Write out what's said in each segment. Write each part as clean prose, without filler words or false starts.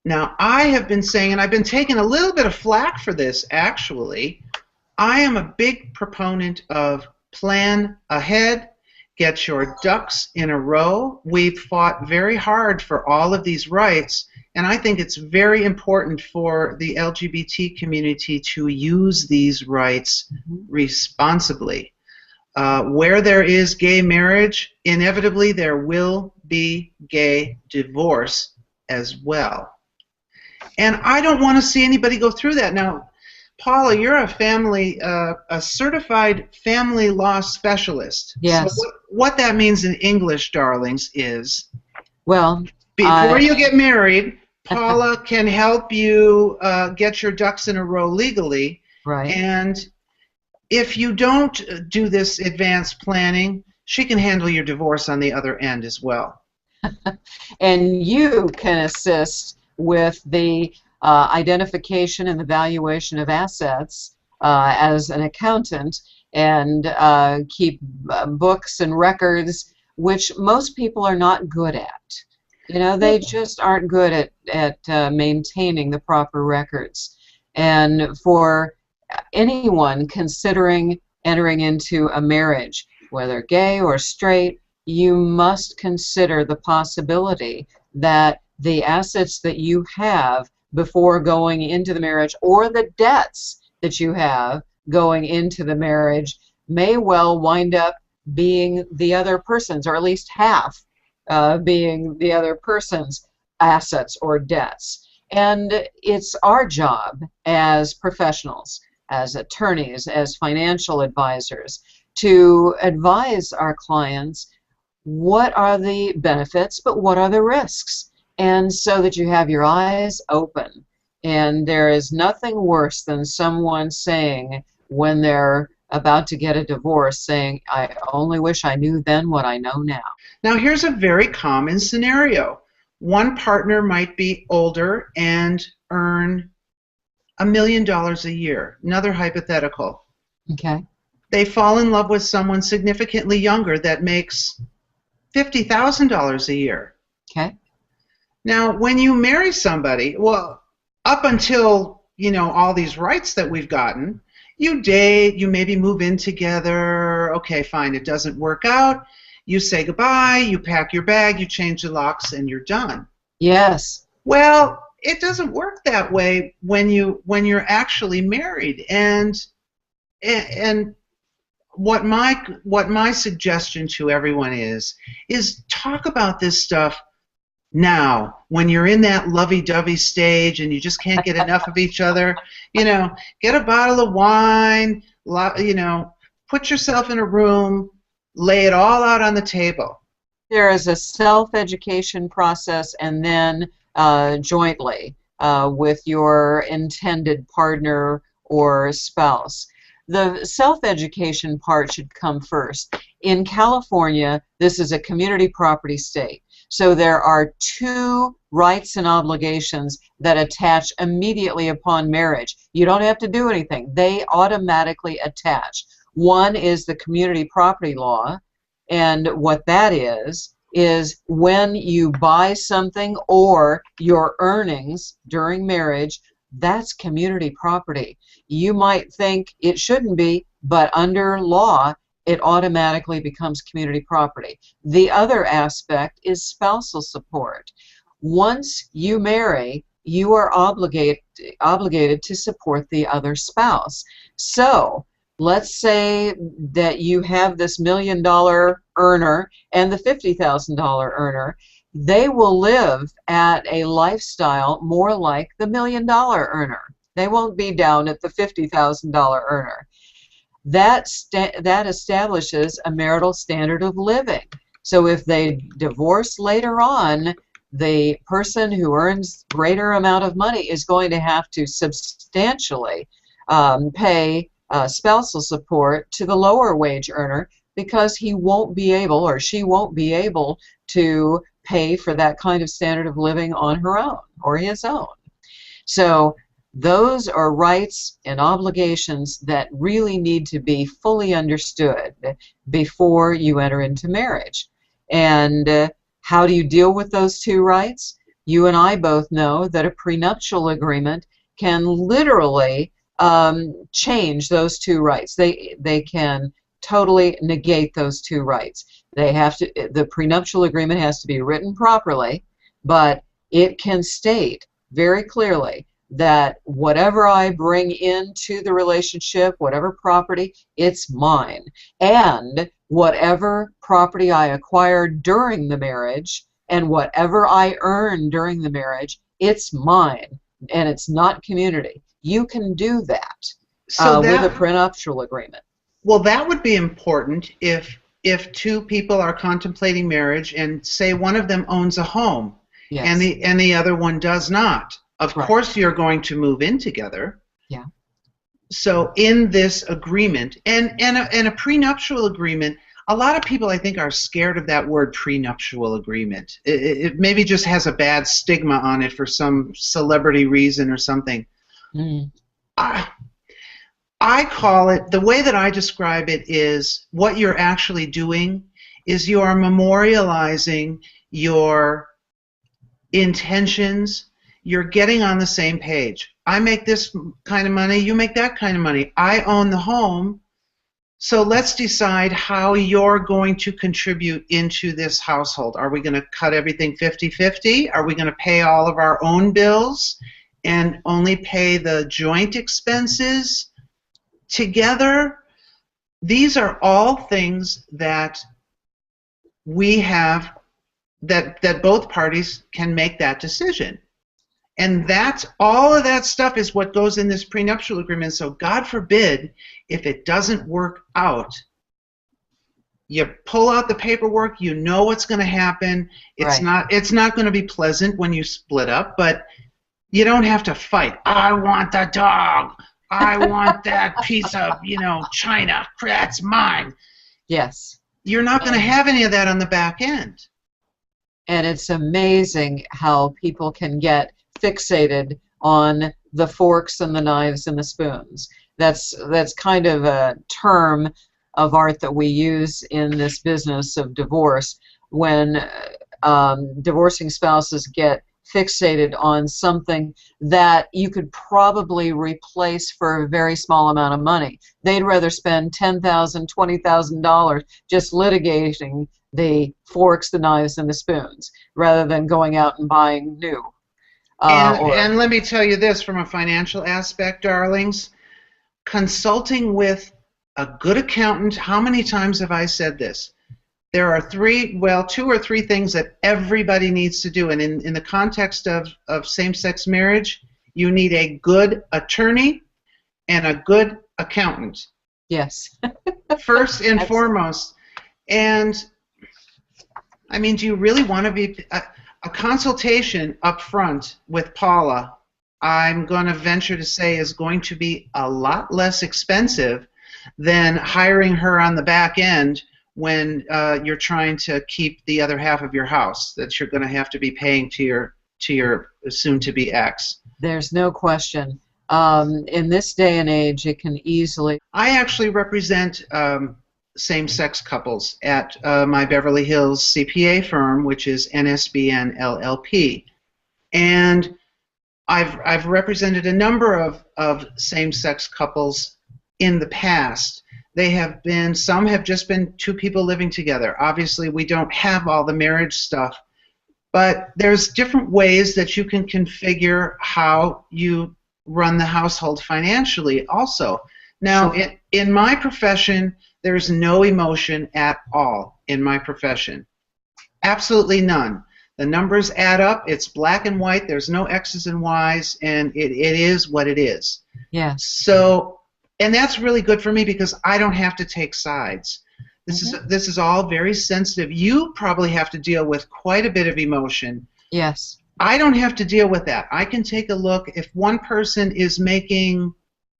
Now, I have been saying, and I've been taking a little bit of flack for this, actually, I am a big proponent of plan ahead, get your ducks in a row. We've fought very hard for all of these rights, and I think it's very important for the LGBT community to use these rights responsibly. Where there is gay marriage, inevitably there will be gay divorce as well. And I don't want to see anybody go through that. Now, Paula, you're a certified family law specialist. Yes. So what that means in English, darlings, is, well, before you get married, Paula can help you get your ducks in a row legally. Right. And if you don't do this advanced planning, she can handle your divorce on the other end as well. And you can assist with the identification and the valuation of assets as an accountant, and keep books and records, which most people are not good at. You know, they just aren't good at maintaining the proper records. And for anyone considering entering into a marriage, whether gay or straight, you must consider the possibility that the assets that you have before going into the marriage, or the debts that you have going into the marriage, may well wind up being the other person's, or at least half being the other person's assets or debts. And it's our job as professionals, as attorneys, as financial advisors, to advise our clients what are the benefits, but what are the risks, and so that you have your eyes open. And there is nothing worse than someone saying, when they're about to get a divorce, saying, I only wish I knew then what I know now. Now, here's a very common scenario. One partner might be older and earn $1 million a year. Another hypothetical. Okay. They fall in love with someone significantly younger that makes $50,000 a year. Okay. Now, when you marry somebody, well, up until, you know, all these rights that we've gotten, you date, you maybe move in together, okay, fine, it doesn't work out, you say goodbye, you pack your bag, you change the locks, and you're done. Yes. Well, it doesn't work that way when you're actually married. And what my suggestion to everyone is talk about this stuff now, when you're in that lovey-dovey stage and you just can't get enough of each other. You know, get a bottle of wine, you know, put yourself in a room, lay it all out on the table. There is a self-education process, and then jointly with your intended partner or spouse. The self-education part should come first. In California, this is a community property state. So there are two rights and obligations that attach immediately upon marriage. You don't have to do anything. They automatically attach. One is the community property law, and what that is when you buy something or your earnings during marriage, that's community property. You might think it shouldn't be, but under law, it automatically becomes community property. The other aspect is spousal support. Once you marry, you are obligated to support the other spouse. So let's say that you have this $1 million earner and the $50,000 earner. They will live at a lifestyle more like the $1 million earner. They won't be down at the $50,000 earner. That establishes a marital standard of living. So if they divorce later on, the person who earns greater amount of money is going to have to substantially pay spousal support to the lower wage earner, because he won't be able, or she won't be able, to pay for that kind of standard of living on her own or his own. So those are rights and obligations that really need to be fully understood before you enter into marriage. And how do you deal with those two rights? you and I both know that a prenuptial agreement can literally change those two rights. They can totally negate those two rights. The prenuptial agreement has to be written properly, but it can state very clearly that whatever I bring into the relationship, whatever property, it's mine. And whatever property I acquire during the marriage and whatever I earn during the marriage, it's mine, and it's not community. You can do that with a prenuptial agreement. Well, that would be important if two people are contemplating marriage and say one of them owns a home, yes, and the other one does not. Of right. course, you're going to move in together. Yeah. So in this agreement, and a prenuptial agreement, a lot of people, I think, are scared of that word prenuptial agreement. It maybe just has a bad stigma on it for some celebrity reason or something. Mm. I call it, the way that I describe it is, what you're actually doing is you are memorializing your intentions. You're getting on the same page. I make this kind of money, you make that kind of money. I own the home, so let's decide how you're going to contribute into this household. Are we going to cut everything 50-50? Are we going to pay all of our own bills and only pay the joint expenses together? These are all things that we have, that both parties can make that decision. And that's all of that stuff is what goes in this prenuptial agreement. So God forbid if it doesn't work out, you pull out the paperwork, you know what's going to happen. It's right. It's not going to be pleasant when you split up, but you don't have to fight. I want the dog. I want that piece of, china. That's mine. Yes. You're not going to have any of that on the back end. And it's amazing how people can get fixated on the forks and the knives and the spoons. That's kind of a term of art that we use in this business of divorce when divorcing spouses get fixated on something that you could probably replace for a very small amount of money. They'd rather spend $10,000, $20,000 just litigating the forks, the knives, and the spoons rather than going out and buying new. And let me tell you this from a financial aspect, darlings. Consulting with a good accountant, how many times have I said this? There are two or three things that everybody needs to do. And in the context of same-sex marriage, you need a good attorney and a good accountant. Yes. First and foremost. And, I mean, do you really want to be... A consultation up front with Paula, I'm going to venture to say, is going to be a lot less expensive than hiring her on the back end when you're trying to keep the other half of your house that you're going to have to be paying to your soon-to-be ex. There's no question. In this day and age, it can easily... I actually represent same-sex couples at my Beverly Hills CPA firm, which is NSBN LLP. And I've represented a number of same-sex couples in the past. Some have just been two people living together. Obviously, we don't have all the marriage stuff, but there's different ways that you can configure how you run the household financially also. Now, in my profession, there's no emotion at all in my profession. Absolutely none. The numbers add up. It's black and white. There's no X's and Y's, and it is what it is. Yeah. So, and that's really good for me because I don't have to take sides. This is all very sensitive. You probably have to deal with quite a bit of emotion. Yes. I don't have to deal with that. I can take a look. If one person is making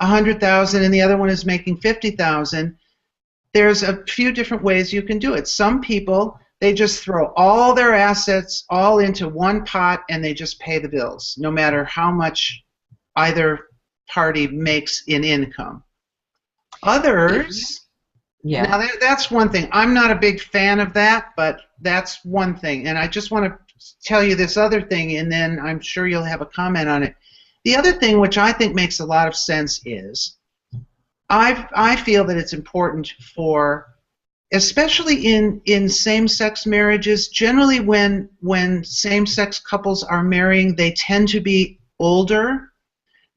$100,000 and the other one is making $50,000, there's a few different ways you can do it. Some people, they just throw all their assets all into one pot and they just pay the bills, no matter how much either party makes in income. Others, now that's one thing. I'm not a big fan of that, but that's one thing. And I just want to tell you this other thing, and then I'm sure you'll have a comment on it. The other thing, which I think makes a lot of sense, is I feel that it's important for, especially in same-sex marriages, generally when same-sex couples are marrying, they tend to be older,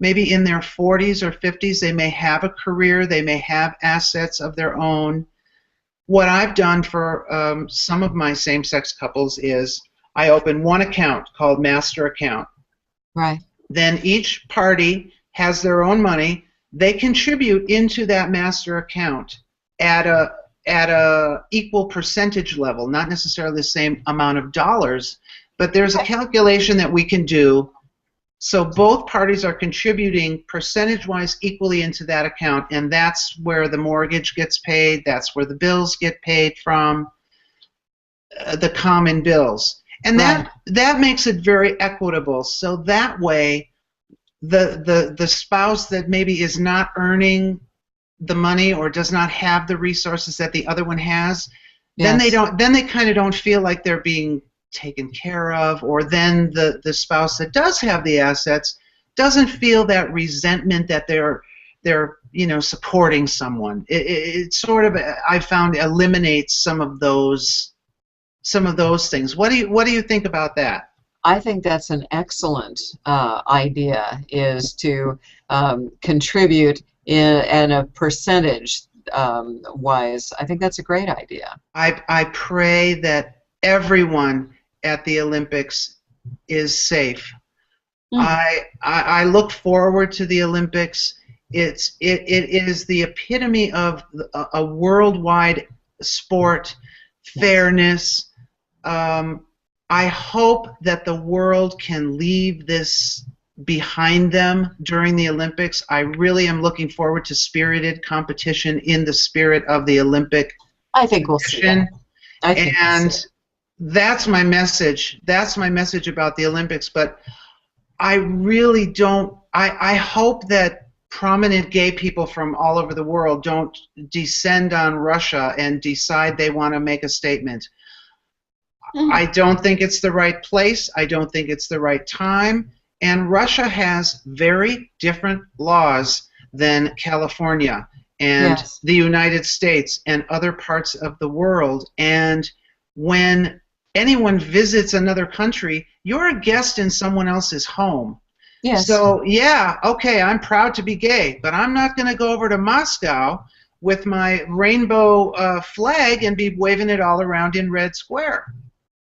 maybe in their 40s or 50s. They may have a career, they may have assets of their own. What I've done for some of my same-sex couples is I open one account called master account. Right. Then each party has their own money. They contribute into that master account at a equal percentage level, not necessarily the same amount of dollars, but there's a calculation that we can do. So both parties are contributing percentage-wise equally into that account, and that's where the mortgage gets paid, that's where the bills get paid from, the common bills. And that makes it very equitable. So that way, the spouse that maybe is not earning the money or does not have the resources that the other one has, then they kind of don't feel like they're being taken care of, or then the spouse that does have the assets doesn't feel that resentment that they're supporting someone. It sort of, I found, eliminates some of those things. What do you think about that? I think that's an excellent idea, is to contribute in a percentage wise. I think that's a great idea. I pray that everyone at the Olympics is safe. I look forward to the Olympics. It is the epitome of a worldwide sport, fairness. I hope that the world can leave this behind them during the Olympics. I really am looking forward to spirited competition in the spirit of the Olympic. I think we'll see that. And that's my message. That's my message about the Olympics. But I really don't. I hope that prominent gay people from all over the world don't descend on Russia and decide they want to make a statement. I don't think it's the right place. I don't think it's the right time. And Russia has very different laws than California and the United States and other parts of the world. And when anyone visits another country, you're a guest in someone else's home. Yes. So, yeah, okay, I'm proud to be gay, but I'm not going to go over to Moscow with my rainbow flag and be waving it all around in Red Square.